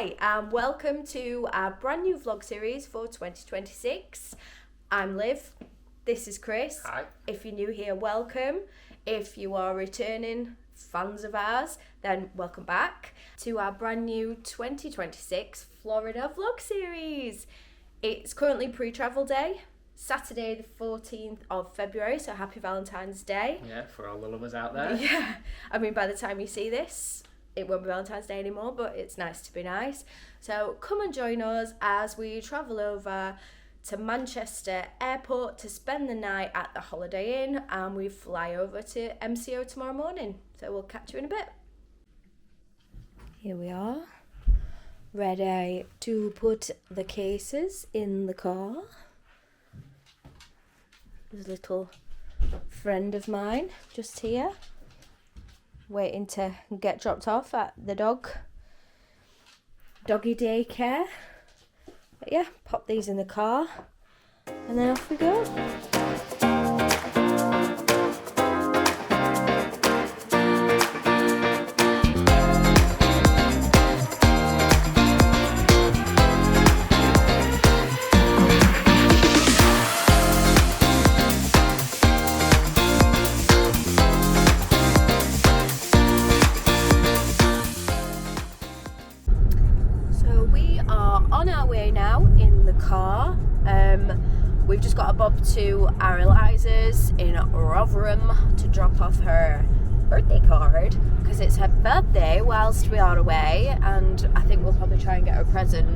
Hi, and welcome to our brand new vlog series for 2026. I'm Liv, this is Chris. Hi. If you're new here, welcome. If you are returning fans of ours, then welcome back to our brand new 2026 Florida vlog series. It's currently pre-travel day, Saturday the 14th of February, so happy Valentine's Day. Yeah, for all the lovers out there. Yeah, I mean, by the time you see this, it won't be Valentine's Day anymore, but it's nice to be nice. So come and join us as we travel over to Manchester Airport to spend the night at the Holiday Inn, and we fly over to MCO tomorrow morning. So we'll catch you in a bit. Here we are, ready to put the cases in the car. There's a little friend of mine just here, waiting to get dropped off at the doggy daycare. But yeah, pop these in the car and then off we go. On our way now in the car. We've just got a bob to our Eliza's in Rotherham to drop off her birthday card because it's her birthday whilst we are away, and I think we'll probably try and get her a present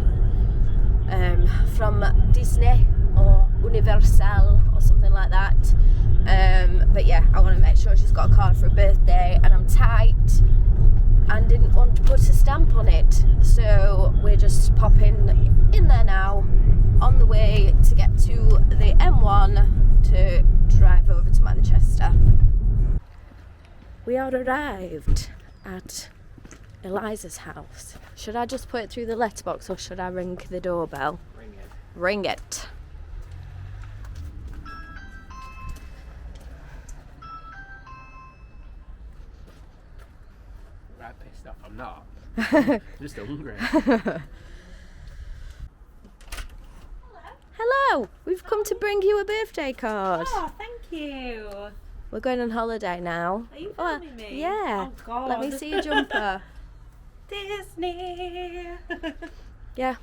from Disney or Universal or something like that. But yeah, I want to make sure she's got a card for her birthday, and I'm tight and didn't want to put a stamp on it, so we're just popping in there now on the way to get to the M1 to drive over to Manchester. We are arrived at Eliza's house. Should I just put it through the letterbox or should I ring the doorbell? Ring it. Ring it. Right, pissed off. I'm not. Just hungry. Hello, we've come to bring you a birthday card. Oh, thank you. We're going on holiday now. Are you filming me? Yeah. Oh, God. Let me see your jumper. Disney. Yeah.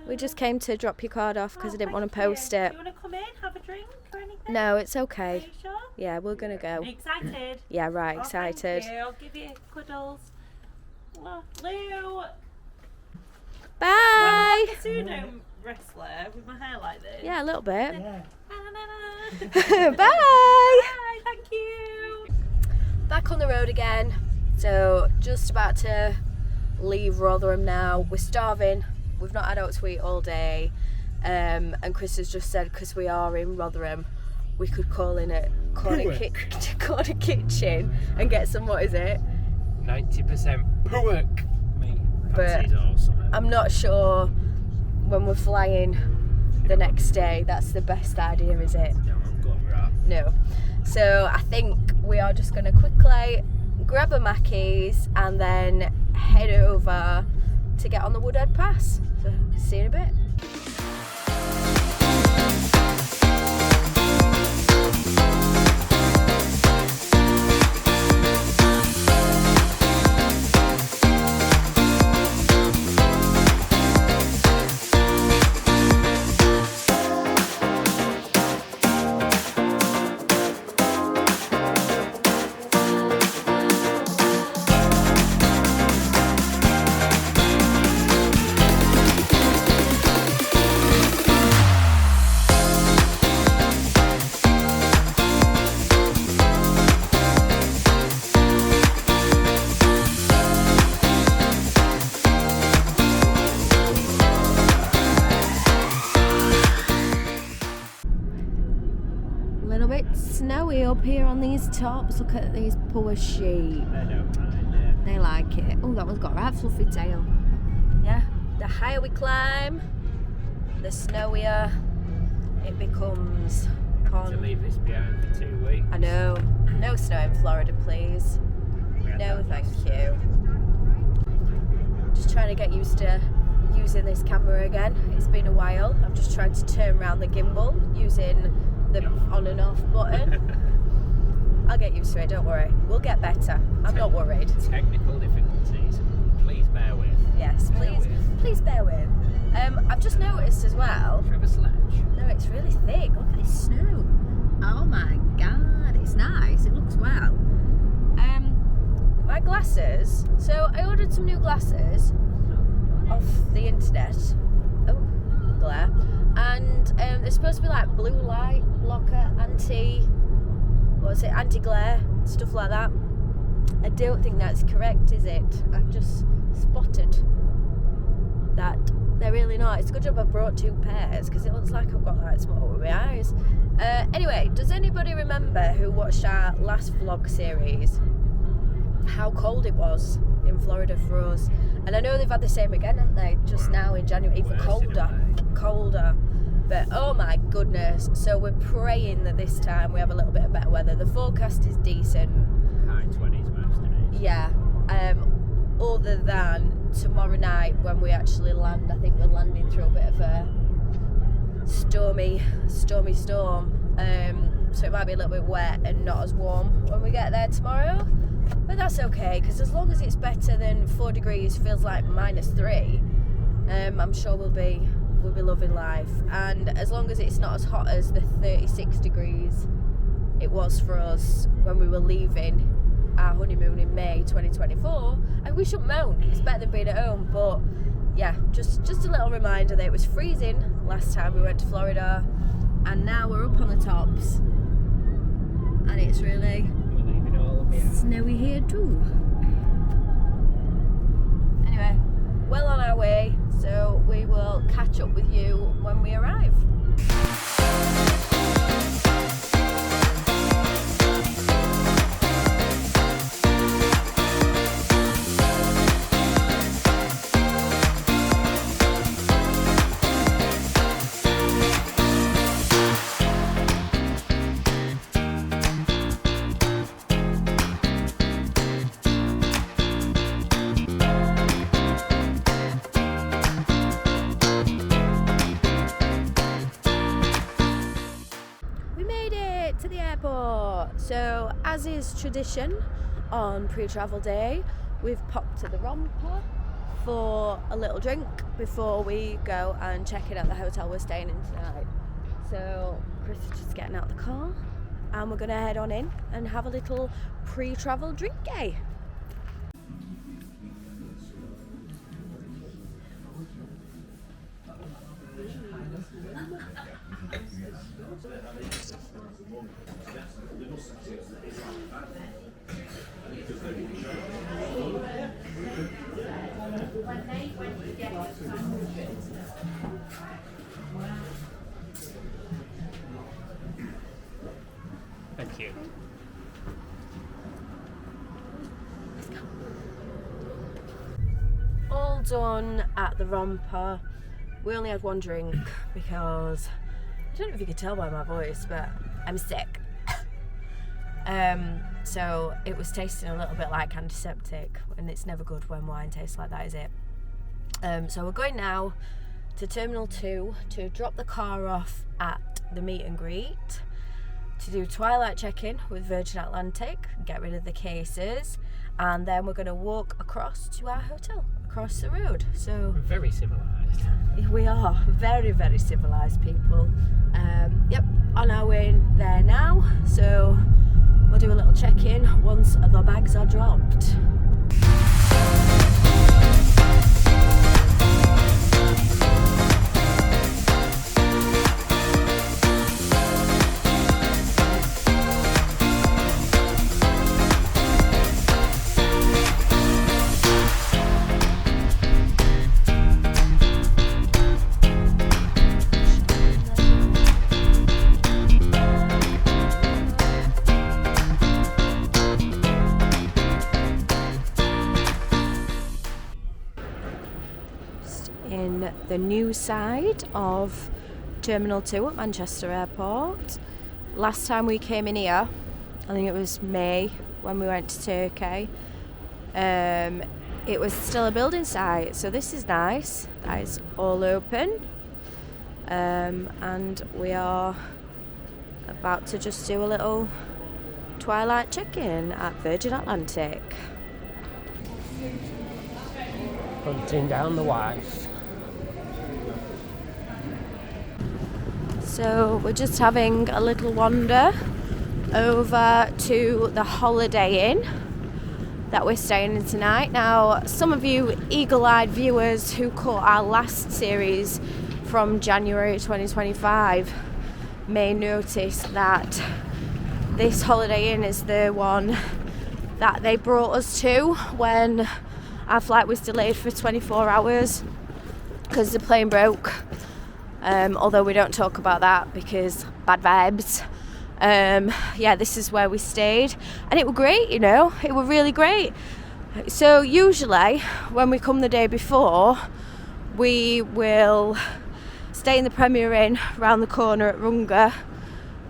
We just came to drop your card off because I didn't want to post it. Do you want to come in, have a drink or anything? No, it's Are okay. you sure? Yeah, we're going to go. Are you excited? Yeah, right, Oh, excited. thank you. I'll give you cuddles. Oh, Lou. Bye! I'm like a pseudo wrestler with my hair like this. Yeah, a little bit. Yeah. Bye! Bye, thank you. Back on the road again. So, just about to leave Rotherham now. We're starving. We've not had out to eat all day. And Chris has just said, because we are in Rotherham, we could call in a corner kitchen and get some, what is it? 90% pork meat. But Patties or something. I'm not sure when we're flying the next day that's the best idea, is it? No, I'm good, right. No. So I think we are just going to quickly grab a Mackey's and then head over to get on the Woodhead Pass. So see you in a bit. Snowy up here on these tops. Look at these poor sheep. I don't mind it. They like it. Oh, that one's got a right fluffy tail. Yeah, the higher we climb, the snowier it becomes. To leave this behind for 2 weeks. I know. No snow in Florida, please. No, thank you. Just trying to get used to using this camera again. It's been a while. I'm just trying to turn around the gimbal using the on and off button. I'll get used to it, don't worry. We'll get better. I'm not worried. Technical difficulties. Please bear with. Yes, please bear with. I've just noticed as well. Have a sledge. No, it's really thick. Look at this snow. Oh my god, it's nice. It looks well. My glasses. So I ordered some new glasses off the internet. Oh, glare. And they're supposed to be like blue light blocker, anti-glare, stuff like that. I don't think that's correct, is it? I've just spotted that they're really not. It's a good job I brought 2 pairs because it looks like I've got like small with my eyes. Anyway, does anybody remember who watched our last vlog series how cold it was in Florida for us? And I know they've had the same again, haven't they? Just now in January, even colder. But oh my goodness. So we're praying that this time we have a little bit of better weather. The forecast is decent. High 20s most days. Yeah. Other than tomorrow night when we actually land, I think we're landing through a bit of a stormy storm. So it might be a little bit wet and not as warm when we get there tomorrow. But that's okay, because as long as it's better than 4 degrees, feels like -3, I'm sure we'll be loving life. And as long as it's not as hot as the 36 degrees it was for us when we were leaving our honeymoon in May 2024, and we shouldn't moan. It's better than being at home. But yeah, just a little reminder that it was freezing last time we went to Florida, and now we're up on the tops, and it's really snowy here too. Anyway, well on our way, so we will catch up with you when we arrive. So, as is tradition on pre-travel day, we've popped to the Romper for a little drink before we go and check in at the hotel we're staying in tonight. So Chris is just getting out of the car and we're going to head on in and have a little pre-travel drink day. Thank you. All done at the Romper. We only had one drink because I don't know if you could tell by my voice, but I'm sick. So it was tasting a little bit like antiseptic, and it's never good when wine tastes like that, is it? So we're going now to Terminal 2 to drop the car off at the meet and greet, to do twilight check-in with Virgin Atlantic, get rid of the cases, and then we're going to walk across to our hotel across the road. So Very civilised. we are very, very civilised people. Yep, on our way there now, so we'll do a little check-in once the bags are dropped. In the new side of Terminal 2 at Manchester Airport. Last time we came in here, I think it was May when we went to Turkey, it was still a building site, so this is nice. That is all open. And we are about to just do a little twilight check-in at Virgin Atlantic. Hunting down the wife. So we're just having a little wander over to the Holiday Inn that we're staying in tonight. Now, some of you eagle-eyed viewers who caught our last series from January 2025 may notice that this Holiday Inn is the one that they brought us to when our flight was delayed for 24 hours because the plane broke. Although we don't talk about that because bad vibes. Yeah, this is where we stayed, and it was great, you know, it was really great. So usually when we come the day before, we will stay in the Premier Inn round the corner at Runga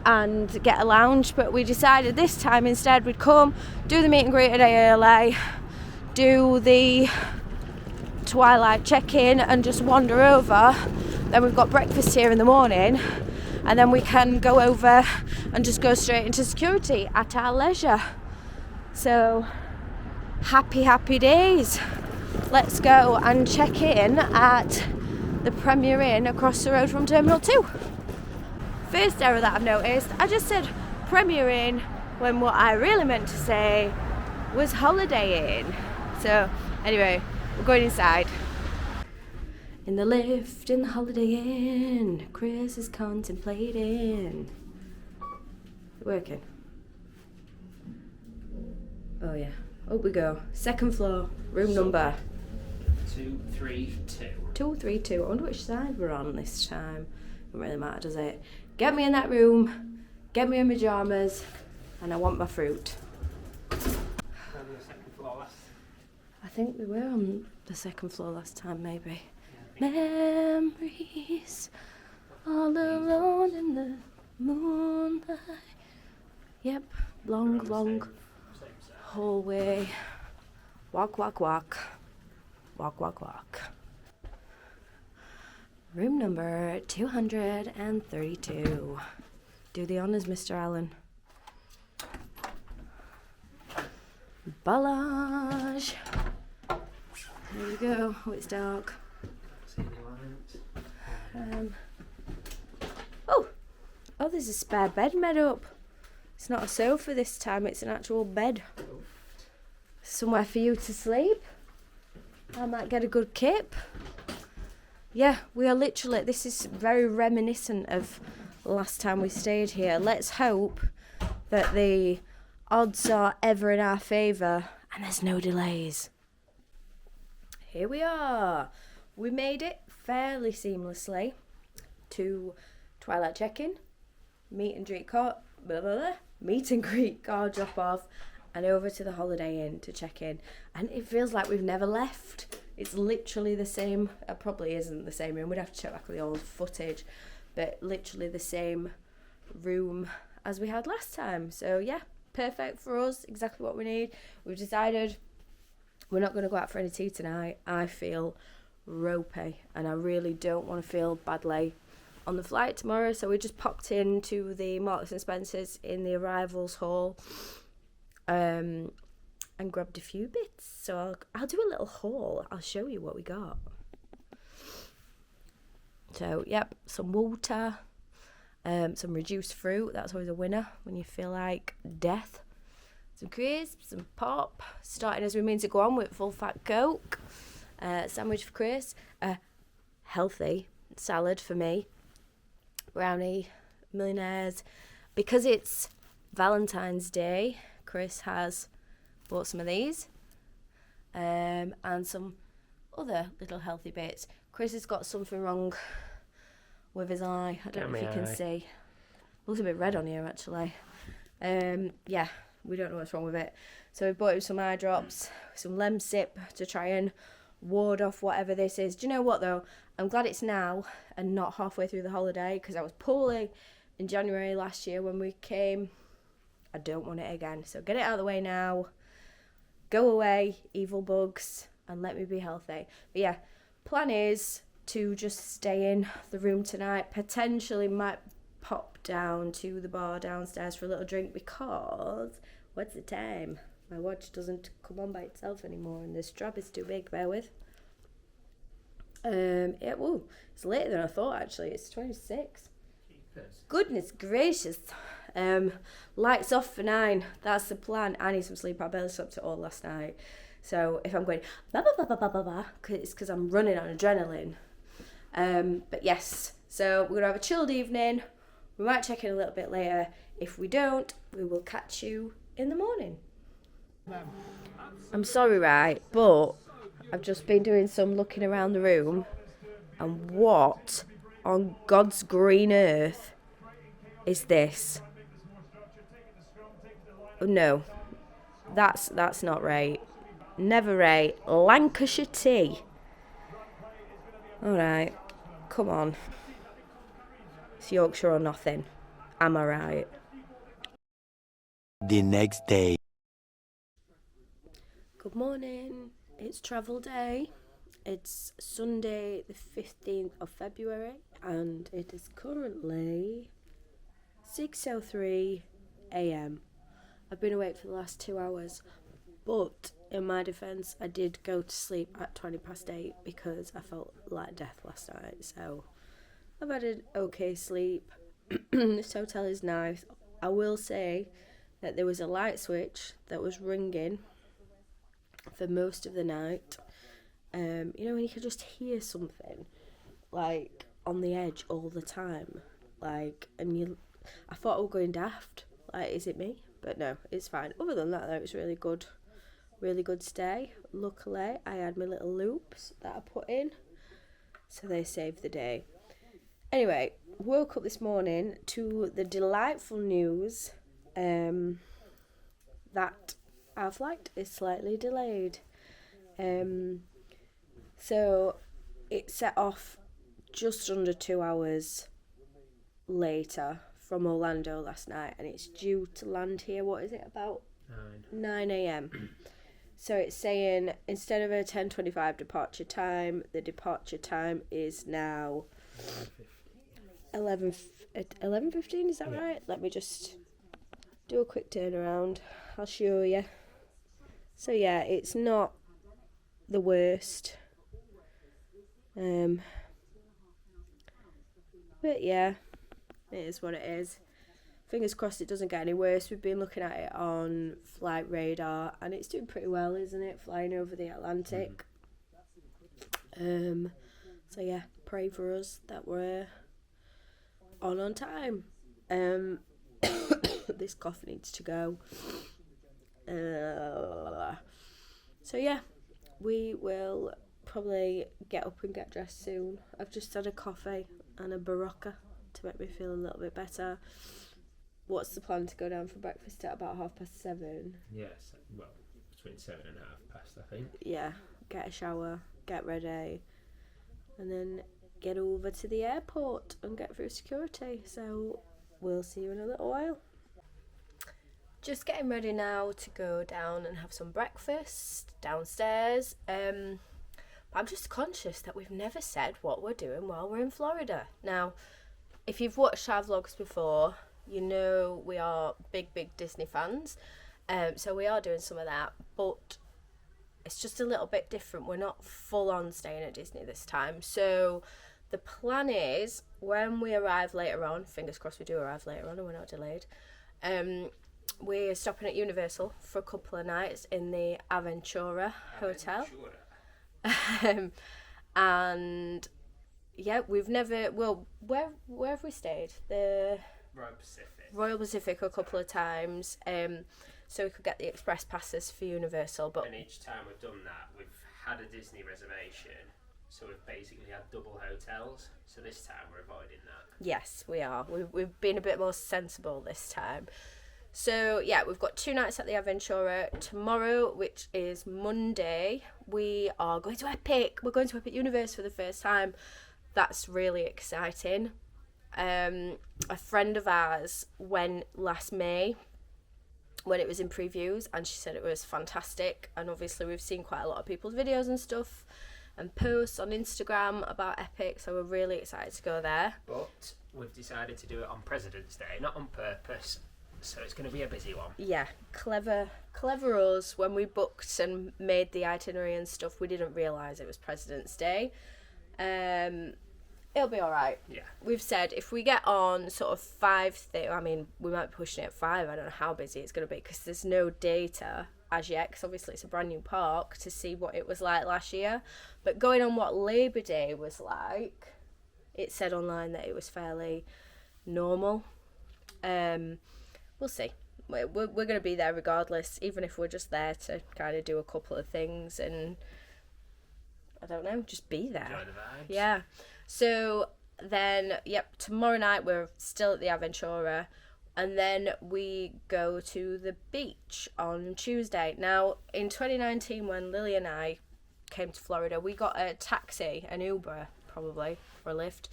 and get a lounge, but we decided this time instead we'd come, do the meet and greet a day early, do the twilight check-in and just wander over. Then we've got breakfast here in the morning, and then we can go over and just go straight into security at our leisure. So happy days. Let's go and check in at the Premier Inn across the road from Terminal 2. First error that I've noticed, I just said Premier Inn when what I really meant to say was Holiday Inn. So anyway, we're going inside. In the lift in the Holiday Inn, Chris is contemplating. Working. Oh yeah, up we go. Second floor, room number 232. 232. I wonder which side we're on this time. Doesn't really matter, does it? Get me in that room, get me in my pyjamas, and I want my fruit. On the second floor last. I think we were on the second floor last time, maybe. Memories, all alone in the moonlight. Yep, long hallway. Walk. Room number 232. Do the honours, Mr. Allen. Ballage. There we go. Oh, it's dark. Oh, there's a spare bed made up. It's not a sofa this time, it's an actual bed. Somewhere for you to sleep. I might get a good kip. Yeah, we are literally, this is very reminiscent of last time we stayed here. Let's hope that the odds are ever in our favour and there's no delays. Here we are. We made it fairly seamlessly to twilight check-in, meet and greet car drop off, and over to the Holiday Inn to check in. And it feels like we've never left. It's literally the same. It probably isn't the same room. We'd have to check back the old footage, but literally the same room as we had last time. So yeah, perfect for us. Exactly what we need. We've decided we're not going to go out for any tea tonight. I feel ropey and I really don't want to feel badly on the flight tomorrow, so we just popped into the Marks and Spencer's in the arrivals hall and grabbed a few bits. So I'll do a little haul. I'll show you what we got. So yep, some water, some reduced fruit, that's always a winner when you feel like death. Some crisps, some pop, starting as we mean to go on with full fat Coke. Sandwich for Chris, healthy salad for me, brownie, millionaires. Because it's Valentine's Day, Chris has bought some of these, and some other little healthy bits. Chris has got something wrong with his eye. I don't know if you can see. Looks a bit red on here actually. Yeah, we don't know what's wrong with it. So we bought him some eye drops, some Lemsip to try and ward off whatever this is. Do you know what though? I'm glad it's now and not halfway through the holiday, because I was poorly in January last year when we came. I don't want it again. So get it out of the way now. Go away, evil bugs. and let me be healthy. But yeah, plan is to just stay in the room tonight. Potentially might pop down to the bar downstairs for a little drink because what's the time? My watch doesn't come on by itself anymore and the strap is too big, bear with. It's later than I thought actually. It's 26. Goodness gracious. Lights off for 9. That's the plan. I need some sleep. I barely slept at all last night. So if I'm going it's because I'm running on adrenaline. But yes, so we're gonna have a chilled evening. We might check in a little bit later. If we don't, we will catch you in the morning. I'm sorry, right, but I've just been doing some looking around the room, and what on God's green earth is this? Oh, no, that's not right. Never right. Lancashire tea. All right, come on. It's Yorkshire or nothing. Am I right? The next day. Good morning. It's travel day. It's Sunday the 15th of February and it is currently 6:03 a.m. I've been awake for the last 2 hours, but in my defence I did go to sleep at 8:20 because I felt like death last night, so I've had an okay sleep. This hotel is nice. I will say that there was a light switch that was ringing for most of the night. You know when you can just hear something like on the edge all the time, like, and I thought I was going daft, like, is it me? But no, it's fine. Other than that though, it was really good stay. Luckily I had my little loops that I put in, so they saved the day. Anyway, woke up this morning to the delightful news that our flight is slightly delayed. So it set off just under 2 hours later from Orlando last night, and it's due to land here, what is it, about 9 a.m. So it's saying instead of a 10:25 departure time, the departure time is now 11:15, is that right? Let me just do a quick turnaround. I'll show you. So yeah, it's not the worst. But yeah, it is what it is. Fingers crossed it doesn't get any worse. We've been looking at it on Flight Radar and it's doing pretty well, isn't it? Flying over the Atlantic. So yeah, pray for us that we're on time. This cough needs to go. So yeah, we will probably get up and get dressed soon. I've just had a coffee and a Barocca to make me feel a little bit better. What's the plan? To go down for breakfast at about 7:30? Yes, well, between 7 and past, I think. Yeah, get a shower, get ready, and then get over to the airport and get through security. So we'll see you in a little while. Just getting ready now to go down and have some breakfast downstairs. I'm just conscious that we've never said what we're doing while we're in Florida. Now, if you've watched our vlogs before, you know we are big Disney fans. So we are doing some of that, but it's just a little bit different. We're not full on staying at Disney this time. So the plan is when we arrive later on, fingers crossed we do arrive later on and we're not delayed, we're stopping at Universal for a couple of nights in the Aventura hotel. And yeah, we've never, well, where have we stayed? The Royal Pacific a couple of times, so we could get the express passes for Universal. But and each time we've done that, we've had a Disney reservation, so we've basically had double hotels. So this time we're avoiding that. Yes, we are. We've been a bit more sensible this time. So yeah, we've got 2 nights at the Aventura. Tomorrow, which is Monday, we are going to Epic. We're going to Epic Universe for the first time. That's really exciting. A friend of ours went last May when it was in previews, and she said it was fantastic. And obviously we've seen quite a lot of people's videos and stuff and posts on Instagram about Epic, so we're really excited to go there. But we've decided to do it on President's Day, not on purpose, so it's going to be a busy one. Yeah, clever us. When we booked and made the itinerary and stuff, we didn't realise it was President's Day. It'll be alright. Yeah. We've said if we get on sort of 5:30, I mean, we might be pushing it at 5. I don't know how busy it's going to be because there's no data as yet, because obviously it's a brand new park, to see what it was like last year. But going on what Labour Day was like, it said online that it was fairly normal. We'll see. We're going to be there regardless, even if we're just there to kind of do a couple of things and, I don't know, just be there. Enjoy the vibes. Yeah. So then, tomorrow night we're still at the Aventura, and then we go to the beach on Tuesday. Now, in 2019, when Lily and I came to Florida, we got a taxi, an Uber probably, or a Lyft,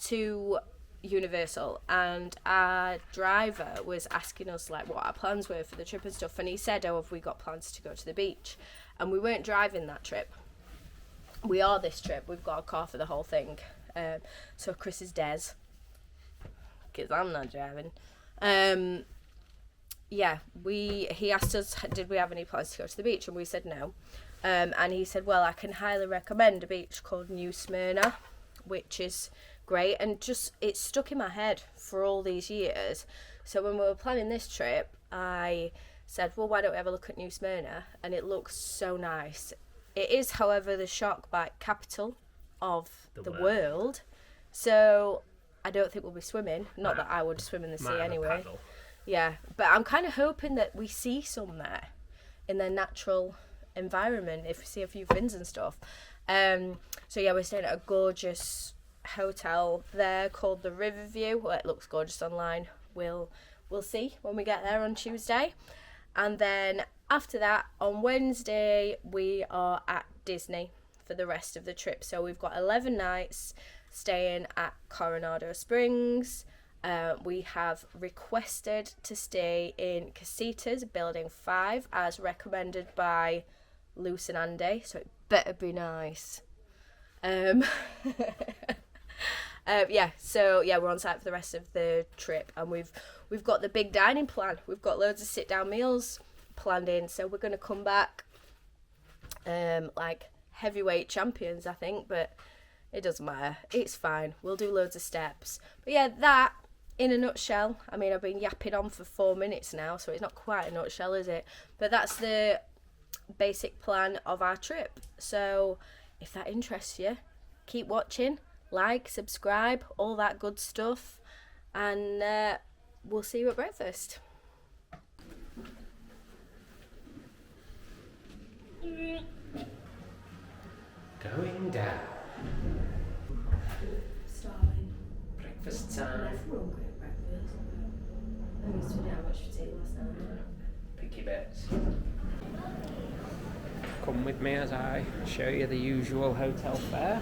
to Universal, and our driver was asking us like what our plans were for the trip and stuff, and he said, have we got plans to go to the beach? And we weren't driving that trip. We are this trip. We've got a car for the whole thing. So Chris is Des, because I'm not driving. He asked us, did we have any plans to go to the beach? And we said no. And he said, well, I can highly recommend a beach called New Smyrna, which is great. And just, it's stuck in my head for all these years. So when we were planning this trip, I said, well, why don't we have a look at New Smyrna? And it looks so nice. It is, however, the shark bite capital of the world. So I don't think we'll be swimming. Not that I would swim in the sea anyway. Paddle. Yeah, but I'm kind of hoping that we see some there in their natural environment, if we see a few fins and stuff. So yeah, we're staying at a gorgeous hotel there called the Riverview. Well, it looks gorgeous online. We'll see when we get there on Tuesday. And then after that, on Wednesday, we are at Disney for the rest of the trip. So we've got 11 nights staying at Coronado Springs. We have requested to stay in Casitas Building 5 as recommended by Luce and Andy, so it better be nice. We're on site for the rest of the trip, and we've got the big dining plan. We've got loads of sit-down meals planned in, so we're going to come back like heavyweight champions, I think, but it doesn't matter. It's fine. We'll do loads of steps. But yeah, that in a nutshell. I mean, I've been yapping on for 4 minutes now, so it's not quite a nutshell, is it? But that's the basic plan of our trip. So if that interests you, keep watching, like, subscribe, all that good stuff, and we'll see you at breakfast. Going down. Starving. Breakfast time. Hungry at breakfast. I used to know how much we take last night. Picky bits. Come with me as I show you the usual hotel fare.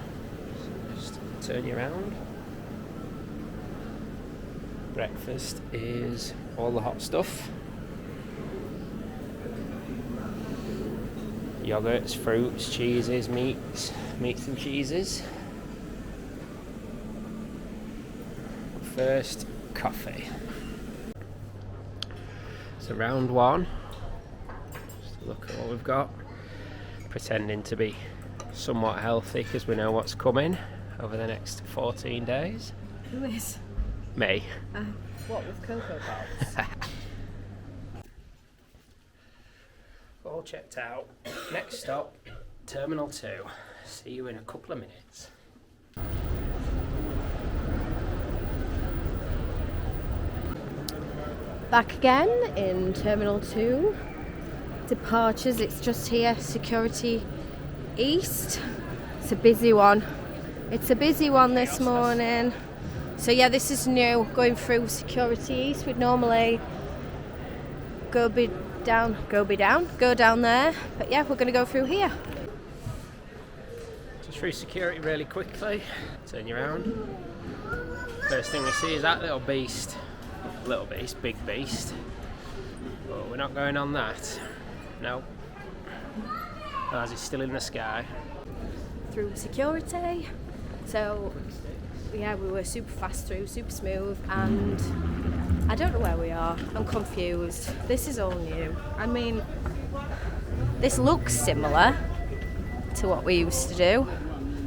So just turn you around. Breakfast is all the hot stuff. Yogurts, fruits, cheeses, meats and cheeses. First, coffee. So round one, just look at what we've got. Pretending to be somewhat healthy because we know what's coming over the next 14 days. Who is? Me. What, with Cocoa Pops? All checked out. Next stop, Terminal 2. See you in a couple of minutes. Back again in Terminal 2. Departures, it's just here, Security East. It's a busy one. This morning. So yeah, this is new, going through Security East. We'd normally go down there, but yeah, we're going to go through here. Just through security really quickly. Turn you around. First thing we see is that big beast. But we're not going on that. No. Ours is still in the sky. Through security. So yeah, we were super fast through, super smooth, and I don't know where we are. I'm confused. This is all new. I mean, this looks similar to what we used to do.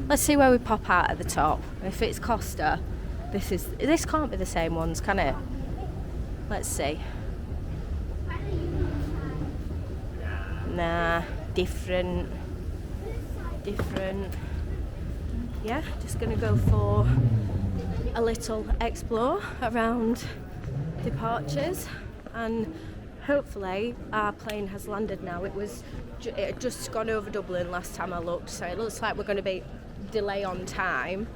Let's see where we pop out at the top. If it's Costa, this can't be the same ones, can it? Let's see. Nah, different. Yeah, just gonna go for a little explore around departures, and hopefully our plane has landed now. It had just gone over Dublin last time I looked, so it looks like we're going to be delay on time.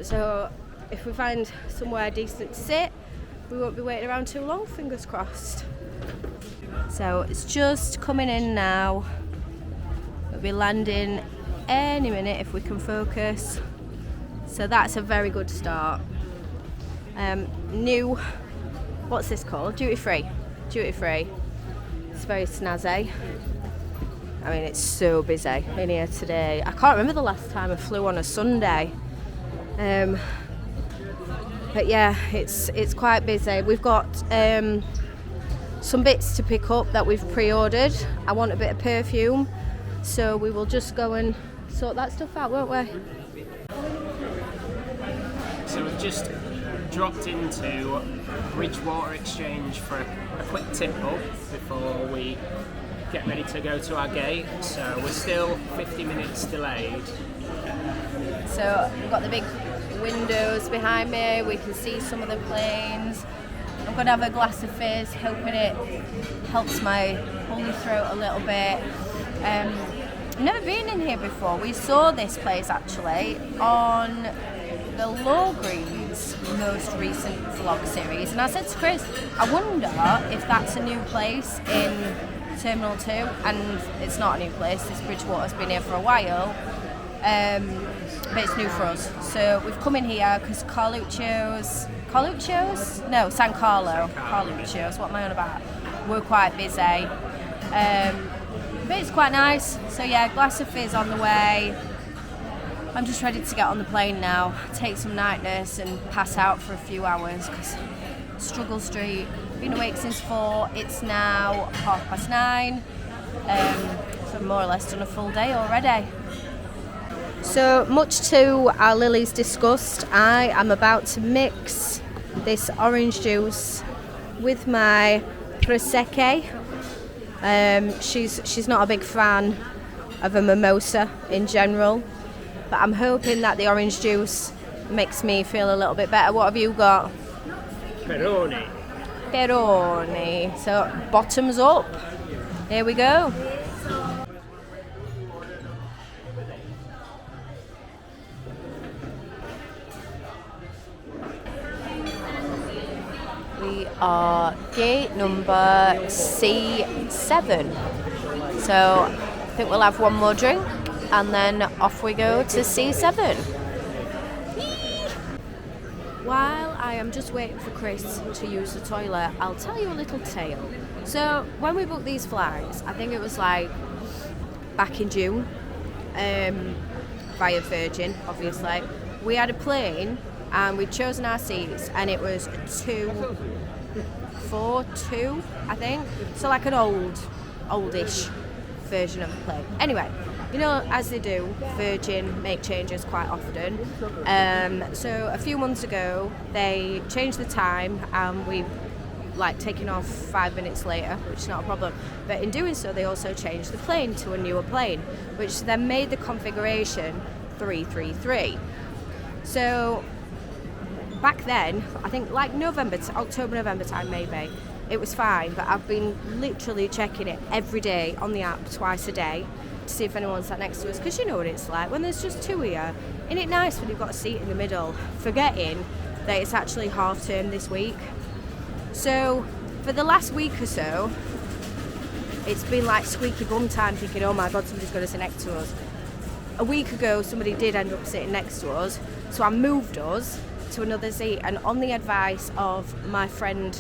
So if we find somewhere decent to sit, we won't be waiting around too long, fingers crossed. So it's just coming in now. We'll be landing any minute if we can focus. So that's a very good start. New, what's this called? Duty free. It's very snazzy. I mean, it's so busy in here today. I can't remember the last time I flew on a Sunday. But yeah, it's quite busy. We've got some bits to pick up that we've pre-ordered. I want a bit of perfume, so we will just go and sort that stuff out, won't we? So we've just dropped into Bridgewater Exchange for a quick tipple before we get ready to go to our gate. So we're still 50 minutes delayed. So we've got the big windows behind me, we can see some of the planes. I'm going to have a glass of fizz, hoping it helps my holy throat a little bit. I've never been in here before. We saw this place actually on the Low Greens most recent vlog series, and I said to Chris, I wonder if that's a new place in Terminal 2, and it's not a new place. This Bridgewater's been here for a while, but it's new for us. So we've come in here because Carluccio's, San Carluccio's, what am I on about? We're quite busy, but it's quite nice. So yeah, glass of fizz on the way. I'm just ready to get on the plane now, take some night nurse and pass out for a few hours because Struggle Street, been awake since 4, it's now 9:30, so more or less done a full day already. So much to our Lily's disgust, I am about to mix this orange juice with my Prosecco. She's not a big fan of a mimosa in general, but I'm hoping that the orange juice makes me feel a little bit better. What have you got? Peroni. So bottoms up. Here we go. We are gate number C7. So I think we'll have one more drink and then off we go to C7. While I am just waiting for Chris to use the toilet, I'll tell you a little tale. So when we booked these flights, I think it was like back in June, via Virgin, obviously. We had a plane and we'd chosen our seats, and it was 242, I think. So like an oldish version of the plane. Anyway, you know, as they do, Virgin make changes quite often. So a few months ago, they changed the time, and we taken off 5 minutes later, which is not a problem. But in doing so, they also changed the plane to a newer plane, which then made the configuration 333. So back then, I think like October, November time maybe, it was fine, but I've been literally checking it every day on the app twice a day to see if anyone's sat next to us, because you know what it's like when there's just two here. Isn't it nice when you've got a seat in the middle, forgetting that it's actually half term this week? So for the last week or so, it's been like squeaky bum time, thinking, oh my god, somebody's going to sit next to us. A week ago, somebody did end up sitting next to us, so I moved us to another seat, and on the advice of my friend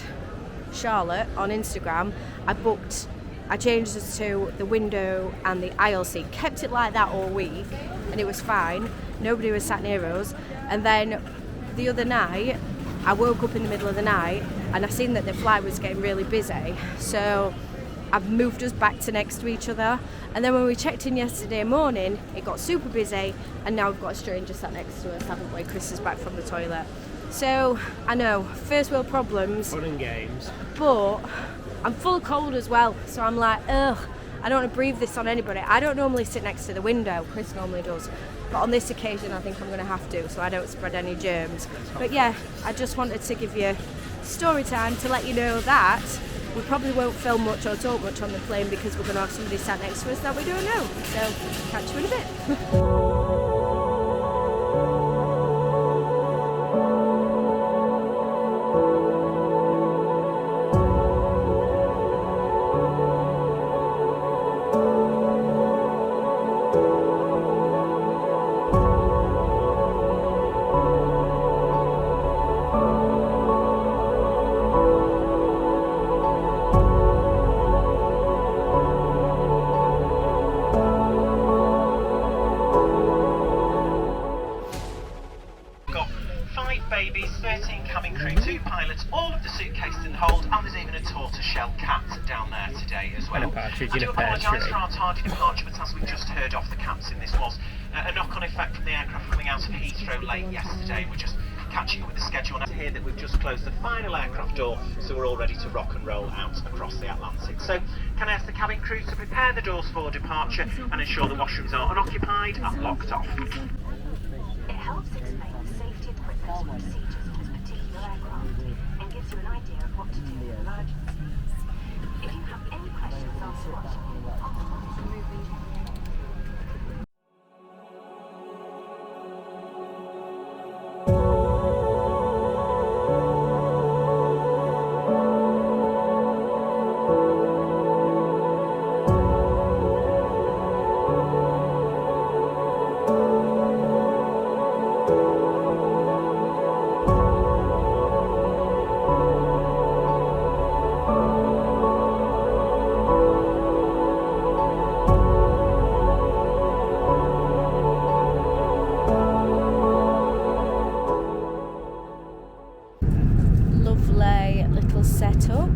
Charlotte on Instagram, I changed it to the window and the aisle seat, kept it like that all week, and it was fine. Nobody was sat near us. And then the other night, I woke up in the middle of the night and I seen that the flight was getting really busy. So I've moved us back to next to each other. And then when we checked in yesterday morning, it got super busy, and now we've got a stranger sat next to us, haven't we? Chris is back from the toilet. So I know, first world problems. Fun and games. But I'm full of cold as well, so I'm like, ugh, I don't want to breathe this on anybody. I don't normally sit next to the window, Chris normally does. But on this occasion, I think I'm going to have to, so I don't spread any germs. But yeah, I just wanted to give you story time to let you know that we probably won't film much or talk much on the plane because we're going to have somebody sat next to us that we don't know. So, catch you in a bit. Babies, 13 cabin crew, 2 pilots, all of the suitcases in the hold, and there's even a tortoiseshell cat down there today as well. And a partridge in a pear apologise tree. for our tardy departure, but as we just heard off the captain, this was a knock-on effect from the aircraft coming out of Heathrow late yesterday. We're just catching up with the schedule, and I hear that we've just closed the final aircraft door, so we're all ready to rock and roll out across the Atlantic. So, can I ask the cabin crew to prepare the doors for departure and ensure the washrooms are unoccupied and locked off? It helps explain the safety equipment and procedures for this particular aircraft and gives you an idea of what to do in emergencies. If you have any questions after watching, Little setup.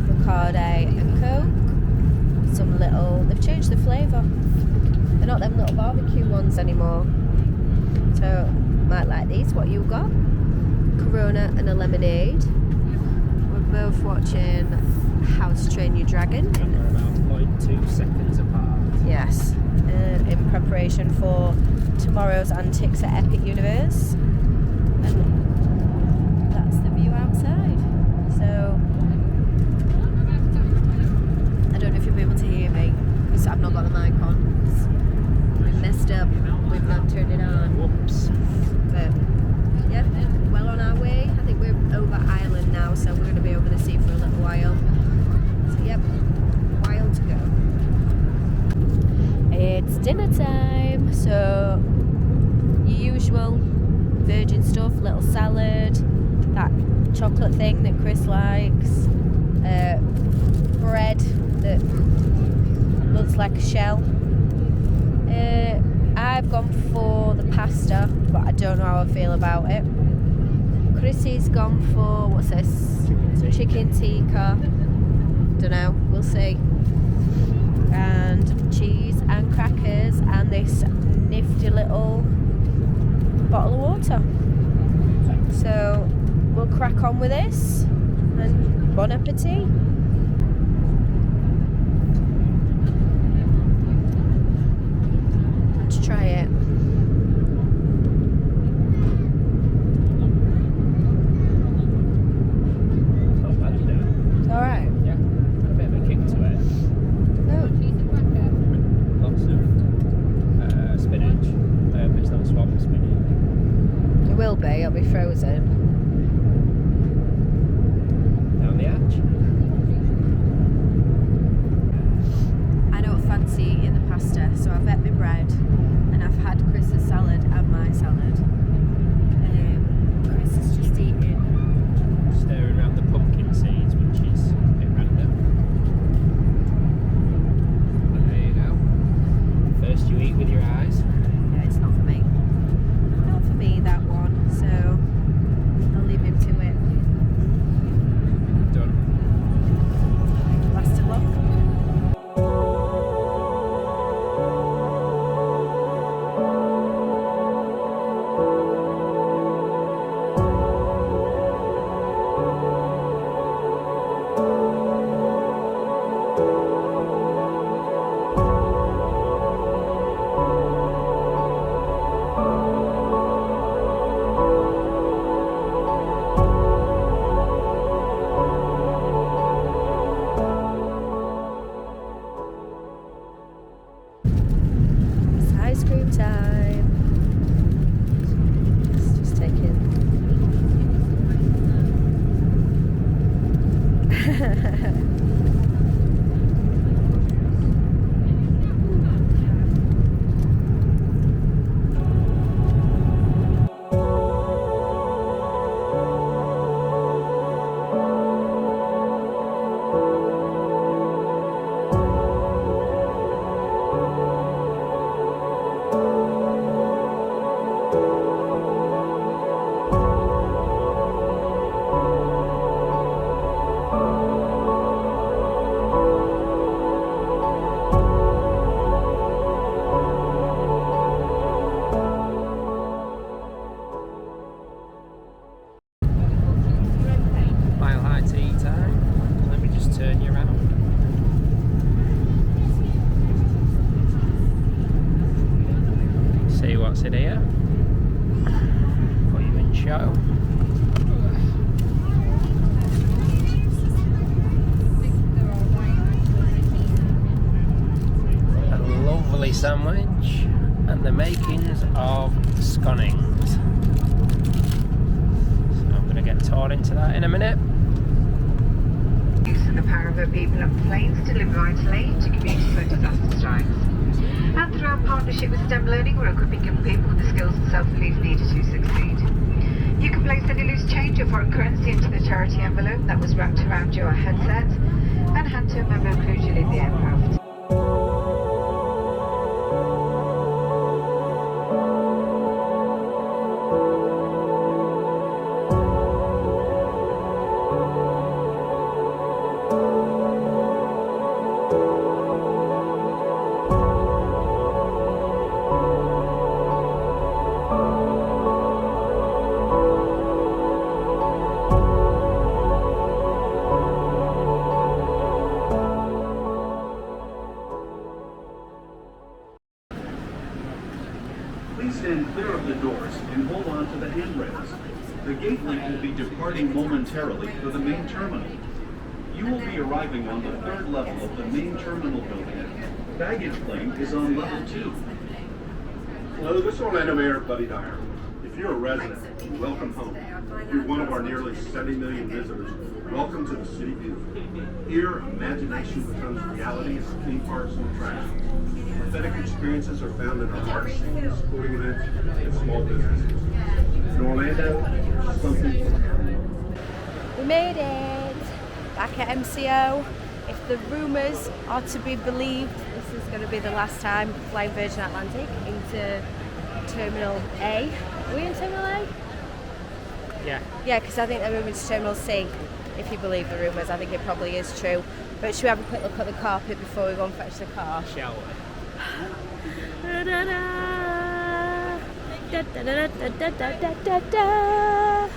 Bacardi and Coke. Some little, they've changed the flavour. They're not them little barbecue ones anymore. So, might like these. What you got? Corona and a lemonade. We're both watching How to Train Your Dragon. They're about 0.2 seconds apart. Yes. In preparation for tomorrow's antics at Epic Universe. And that's the view outside. So I don't know if you'll be able to hear me because I've not got the mic on. We messed up. We've not turned it on. Whoops. But yeah, well on our way. I think we're over Ireland now, so we're going to be over the sea for a little while. So yep, while to go. It's dinner time, so your usual virgin stuff, little salad, that chocolate thing that Chris likes, bread that looks like a shell. I've gone for the pasta, but I don't know how I feel about it. Chrissy's gone for, what's this? Chicken tikka. Don't know, we'll see. And cheese and crackers and this nifty little bottle of water. So we'll crack on with this and bon appetit. Let's try it. Not bad, you know. It's alright. Yeah, got a bit of a kick to it. Oh. Lots of spinach. But it's not swamp spinach. It will be, it'll be frozen. Down the hatch. I don't fancy eating the pasta, so I've ate my bread and I've had Chris's salad and my salad. Chris has just it here. Put you in show. A lovely sandwich and the makings of sconings. So I'm going to get taught into that in a minute. Use of the power of our people and planes to live vitally to communities when disaster strikes. And through our partnership with STEM Learning, we're equipping young people with the skills and self-belief needed to succeed. You can place any loose change or foreign currency into the charity envelope that was wrapped around your headset and hand to a member of crew to leave the aircraft. Please stand clear of the doors and hold on to the handrails. The gate link will be departing momentarily for the main terminal. You will be arriving on the 3rd level of the main terminal building. Baggage claim is on level 2. Hello, this is Orlando Mayor Buddy Dyer. If you're a resident, welcome home. If you're one of our nearly 70 million visitors, welcome to the City View. Here, imagination becomes reality at theme parks and attractions. Authentic experiences are found in our arts, sporting events, and small businesses. In Orlando, something for everyone. We made it back at MCO. If the rumours are to be believed, this is going to be the last time flying Virgin Atlantic into Terminal A. Are we in Terminal A? Yeah. Yeah, because I think they're moving to Terminal C. If you believe the rumours, I think it probably is true. But should we have a quick look at the carpet before we go and fetch the car? Shall we? Da, da, da. Da, da, da, da, da, da, da, da.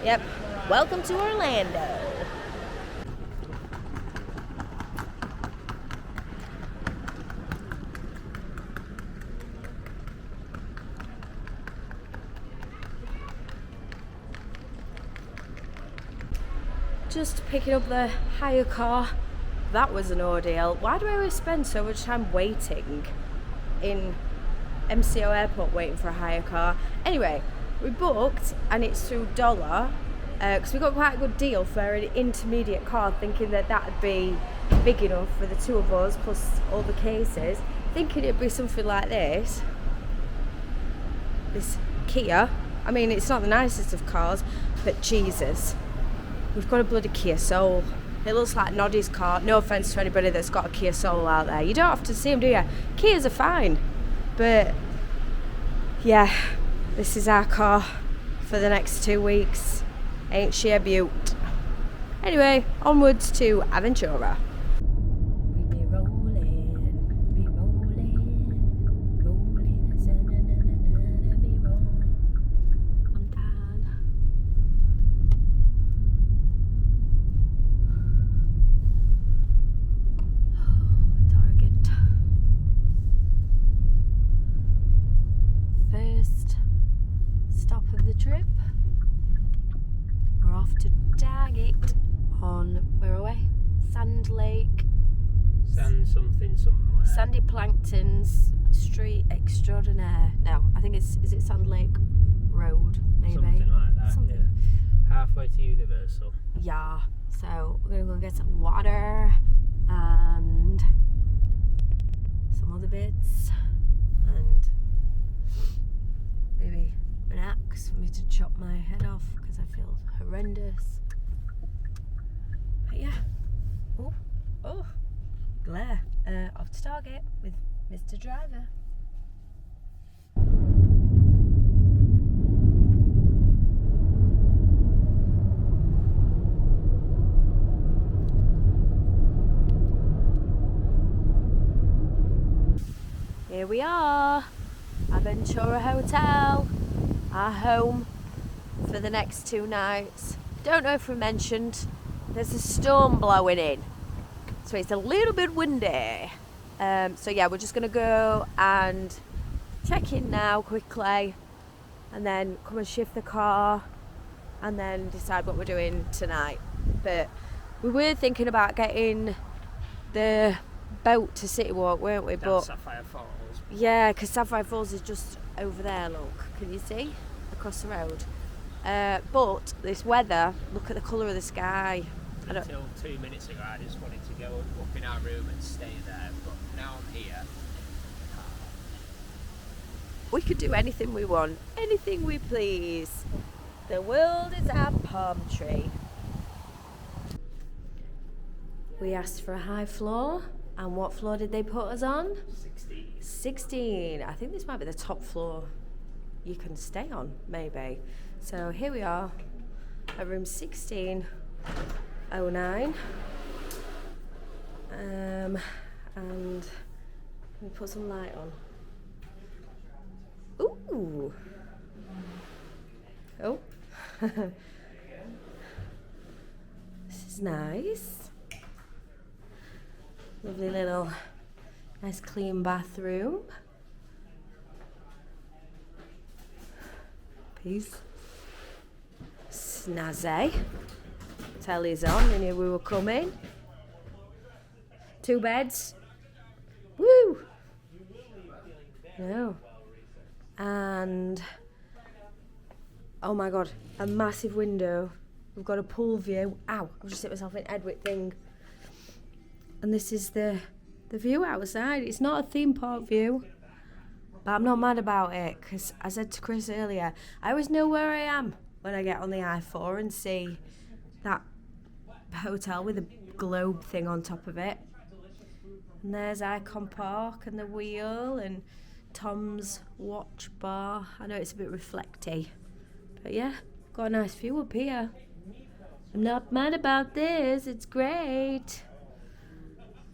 Yep. Welcome to Orlando. Just picking up the hire car. That was an ordeal. Why do I always spend so much time waiting in MCO airport waiting for a hire car? Anyway, we booked and it's through Dollar because we got quite a good deal for an intermediate car, thinking that that'd be big enough for the two of us plus all the cases, thinking it'd be something like this Kia. I mean, it's not the nicest of cars, but Jesus, we've got a bloody Kia Soul. It looks like Noddy's car. No offence to anybody that's got a Kia Soul out there. You don't have to see them, do you? Kias are fine. But, yeah, this is our car for the next 2 weeks. Ain't she a beaut? Anyway, onwards to Aventura. We be rolling, as be roll. I'm down. Target. First stop of the trip. We're off to Target on, where are we? Sand Lake. Sand something somewhere. Sandy Plankton's Street Extraordinaire. No, I think is it Sand Lake Road, maybe? Something like that, Something. yeah. Halfway to Universal. Yeah, so we're gonna go get some water and some other bits and maybe an axe for me to chop my head off because I feel horrendous. But yeah, oh, glare. Off to Target with Mr. Driver. Here we are, Aventura Hotel, our home for the next 2 nights. Don't know if we mentioned, there's a storm blowing in, so it's a little bit windy. So yeah, we're just gonna go and check in now quickly and then come and shift the car and then decide what we're doing tonight. But we were thinking about getting the boat to City Walk, weren't we? Down Sapphire Falls. Yeah, because Sapphire Falls is just over there, look. Can you see? Across the road. But this weather, look at the colour of the sky. Until 2 minutes ago I just wanted to go up in our room and stay there, but now I'm here. We could do anything we want, anything we please. The world is our palm tree. We asked for a high floor, and what floor did they put us on? 16. I think this might be the top floor you can stay on, maybe. So here we are at room 1609. And we put some light on. Ooh. Oh. This is nice. Lovely little, nice clean bathroom. Peace. Snazzy. Telly's on, we knew we were coming. 2 beds. Woo! No. And oh my god, a massive window. We've got a pool view. Ow, I've just hit myself in Edwick thing. And this is the view outside. It's not a theme park view, but I'm not mad about it because I said to Chris earlier, I always know where I am when I get on the I4 and see that hotel with a globe thing on top of it. And there's Icon Park and the wheel and Tom's watch bar. I know it's a bit reflecty, but yeah, got a nice view up here. I'm not mad about this, it's great.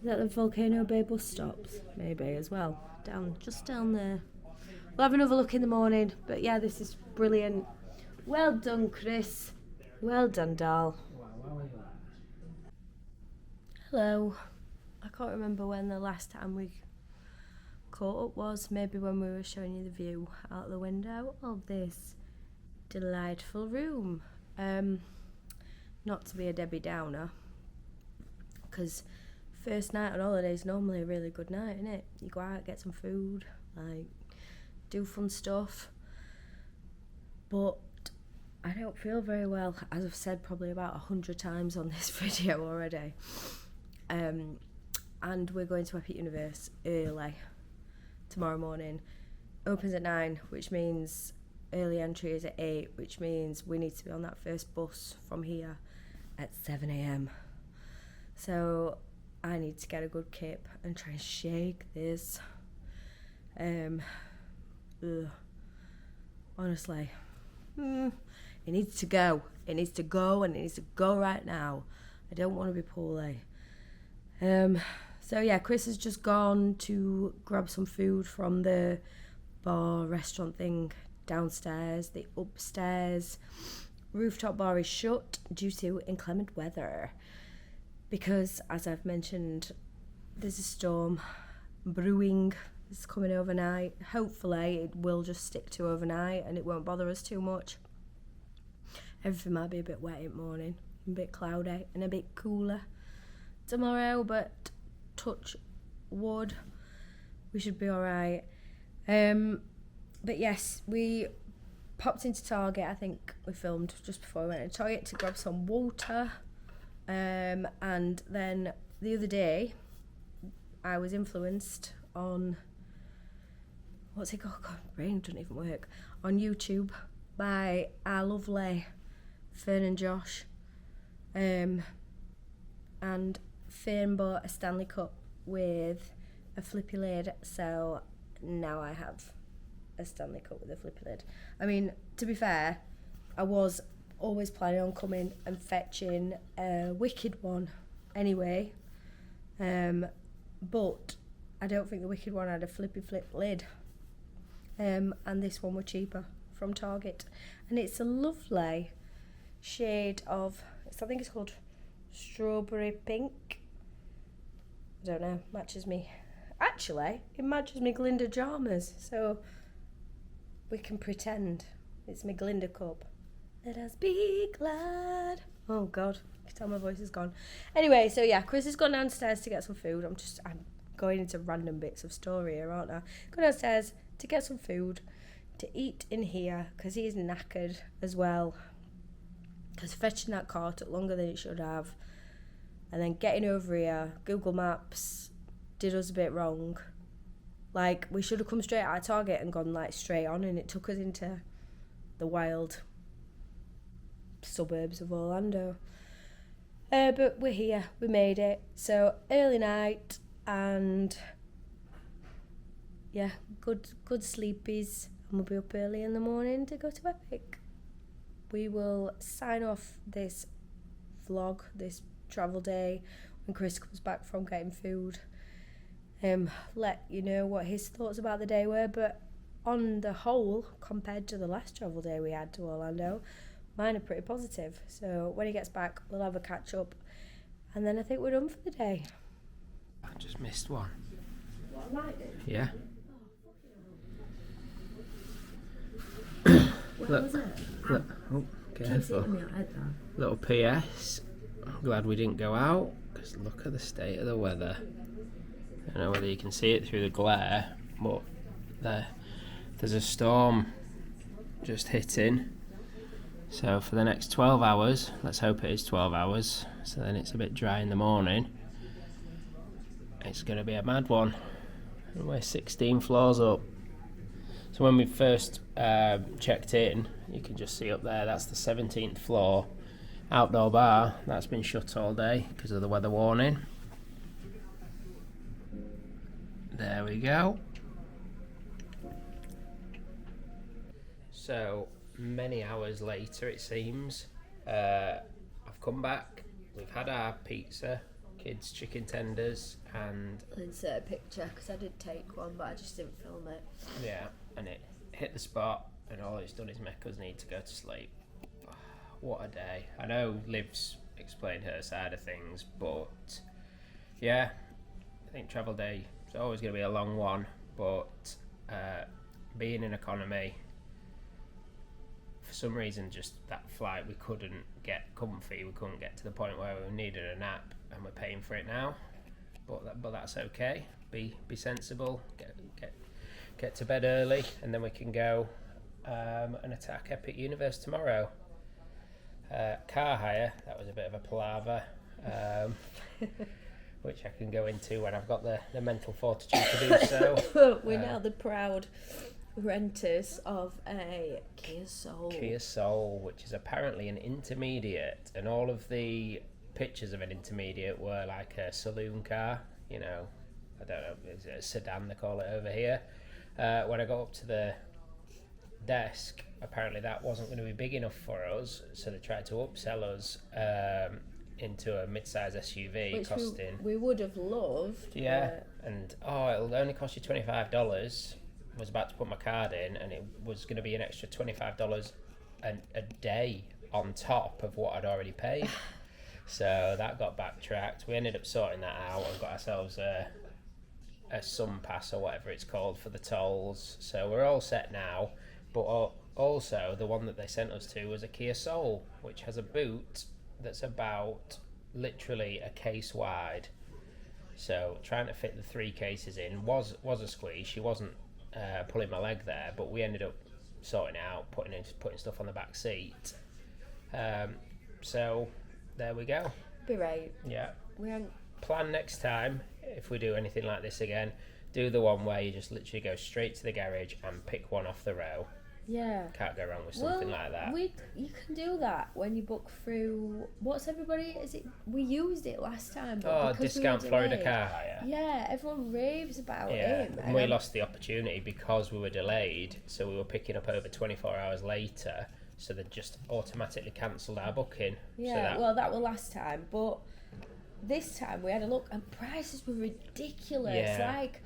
Is that the Volcano Bay bus stops? Maybe as well. Just down there. We'll have another look in the morning, but yeah, this is brilliant. Well done, Chris. Well done, doll. Hello. I can't remember when the last time we caught up was. Maybe when we were showing you the view out the window of this delightful room. Not to be a Debbie Downer, because first night on holiday is normally a really good night, isn't it? You go out, get some food, like do fun stuff. But I don't feel very well, as I've said probably about 100 times on this video already. And we're going to Epic Universe early tomorrow morning. Opens at 9, which means early entry is at 8, which means we need to be on that first bus from here at 7 a.m. So I need to get a good kip and try and shake this. Honestly, it needs to go. It needs to go, and it needs to go right now. I don't want to be poorly. So yeah, Chris has just gone to grab some food from the bar restaurant thing downstairs. The upstairs rooftop bar is shut due to inclement weather because, as I've mentioned, there's a storm brewing. It's coming overnight. Hopefully it will just stick to overnight and it won't bother us too much. Everything might be a bit wet in the morning, a bit cloudy and a bit cooler tomorrow, but touch wood, we should be alright. But yes, we popped into Target. I think we filmed just before we went to Target to grab some water. And then the other day I was influenced on, what's it called? God, my brain doesn't even work. On YouTube by our lovely Fern and Josh. And Fern bought a Stanley Cup with a flippy lid, so now I have a Stanley Cup with a flippy lid. I mean, to be fair, I was always planning on coming and fetching a Wicked one anyway, but I don't think the Wicked one had a flippy flip lid, and this one was cheaper from Target, and it's a lovely shade of, I think it's called strawberry pink. I don't know, matches me actually, it matches my Glinda Jammers, so we can pretend it's my Glinda cup. Let us be glad. Oh God, I can tell my voice is gone. Anyway, so yeah, Chris has gone downstairs to get some food. I'm going into random bits of story here, aren't I? Go downstairs to get some food to eat in here because he's knackered as well. Because fetching that car took longer than it should have. And then getting over here, Google Maps did us a bit wrong. Like, we should have come straight out of Target and gone, like, straight on, and it took us into the wild suburbs of Orlando. But we're here. We made it. So, early night, and, yeah, good sleepies. And we'll be up early in the morning to go to Epic. We will sign off this vlog, this travel day, when Chris comes back from getting food. Let you know what his thoughts about the day were, but on the whole, compared to the last travel day we had to Orlando, mine are pretty positive. So when he gets back, we'll have a catch up, and then I think we're done for the day. I just missed one. What, lightning? Yeah. Where was it? Look, oh, careful. Little PS. I'm glad we didn't go out, because look at the state of the weather. I don't know whether you can see it through the glare, but there's a storm just hitting. So for the next 12 hours, let's hope it is 12 hours, so then it's a bit dry in the morning. It's going to be a mad one. And we're 16 floors up. So when we first checked in, you can just see up there, that's the 17th floor. Outdoor bar, that's been shut all day because of the weather warning. There we go. So many hours later, it seems, I've come back. We've had our pizza, kids' chicken tenders, and I'll insert a picture because I did take one, but I just didn't film it. yeah, and it hit the spot, and all it's done is make us need to go to sleep. What a day. I know Liv's explained her side of things, but yeah, I think travel day is always going to be a long one, but being in economy, for some reason, just that flight, we couldn't get comfy, we couldn't get to the point where we needed a nap, and we're paying for it now, but that's okay. Be sensible, get to bed early, and then we can go and attack Epic Universe tomorrow. Car hire, that was a bit of a palaver, which I can go into when I've got the mental fortitude to do so. We're now the proud renters of a Kia Soul. Kia Soul, which is apparently an intermediate, and all of the pictures of an intermediate were like a saloon car, you know, I don't know, is it a sedan they call it over here? When I got up to the desk, apparently that wasn't going to be big enough for us, so they tried to upsell us into a mid-size SUV, which costing we would have loved. Yeah, and it'll only cost you $25. I was about to put my card in, and it was going to be an extra $25 a day on top of what I'd already paid. So that got backtracked. We ended up sorting that out and got ourselves a Sun Pass or whatever it's called for the tolls. So we're all set now. But also, the one that they sent us to was a Kia Soul, which has a boot that's about literally a case wide. So trying to fit the 3 cases in was a squeeze. She wasn't pulling my leg there, but we ended up sorting it out, putting stuff on the back seat. So there we go. Be right. Yeah. We aren't... Plan next time, if we do anything like this again, do the one where you just literally go straight to the garage and pick one off the row. Yeah. Can't go wrong with something like that. You can do that when you book through. What's everybody? Is it? We used it last time. But Discount Florida Car Hire. Yeah, everyone raves about it. him. And we lost the opportunity because we were delayed, so we were picking up over 24 hours later. So they just automatically cancelled our booking. Yeah. That was last time, but this time we had a look and prices were ridiculous. Yeah. Like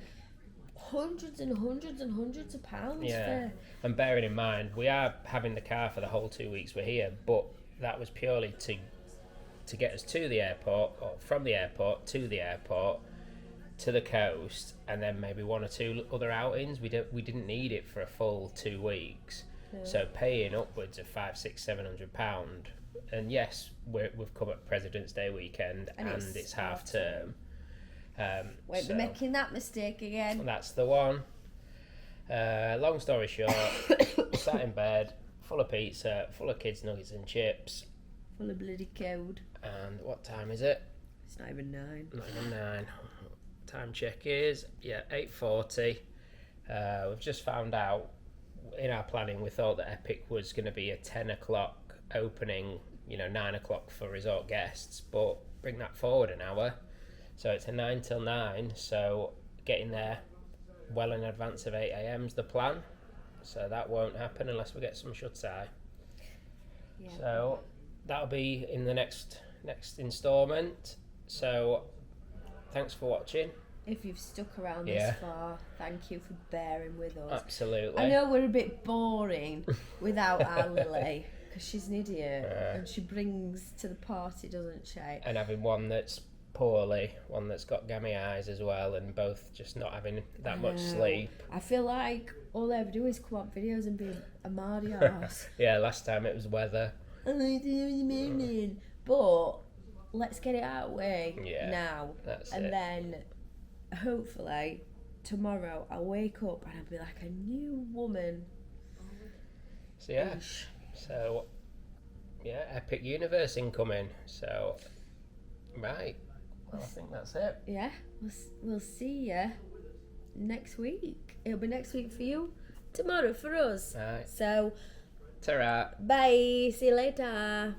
hundreds and hundreds and hundreds of pounds. Yeah. For... And bearing in mind, we are having the car for the whole 2 weeks we're here, but that was purely to get us to the airport, or from the airport to the airport, to the coast, and then maybe 1 or 2 other outings. We didn't need it for a full 2 weeks. No. So paying upwards of £500-600-700, and yes, we've come at President's Day weekend, and it's half term. Won't be making that mistake again. That's the one. Long story short, sat in bed, full of pizza, full of kids' nuggets and chips. Full of bloody cold. And what time is it? It's not even 9. Not even 9. Time check is 8:40. We've just found out in our planning we thought that Epic was going to be a 10 o'clock opening, 9 o'clock for resort guests, but bring that forward an hour, so it's a 9 till 9. So getting there well in advance of 8 a.m. is the plan, so that won't happen unless we get some shut-eye. So that'll be in the next instalment. So thanks for watching. If you've stuck around this far, thank you for bearing with us. Absolutely. I know we're a bit boring without our Lily, because she's an idiot and she brings to the party, doesn't she? And having one that's poorly, one that's got gammy eyes as well, and both just not having that much sleep. I feel like all they ever do is come on videos and be a mardy arse. Yeah, last time it was weather. But let's get it out of the way now. That's and it. Then hopefully tomorrow I'll wake up and I'll be like a new woman. So Epic Universe incoming. So right, well, I think that's it. Yeah, we'll see you next week. It'll be next week for you, tomorrow for us. Right. So Ta-ra. bye, see you later.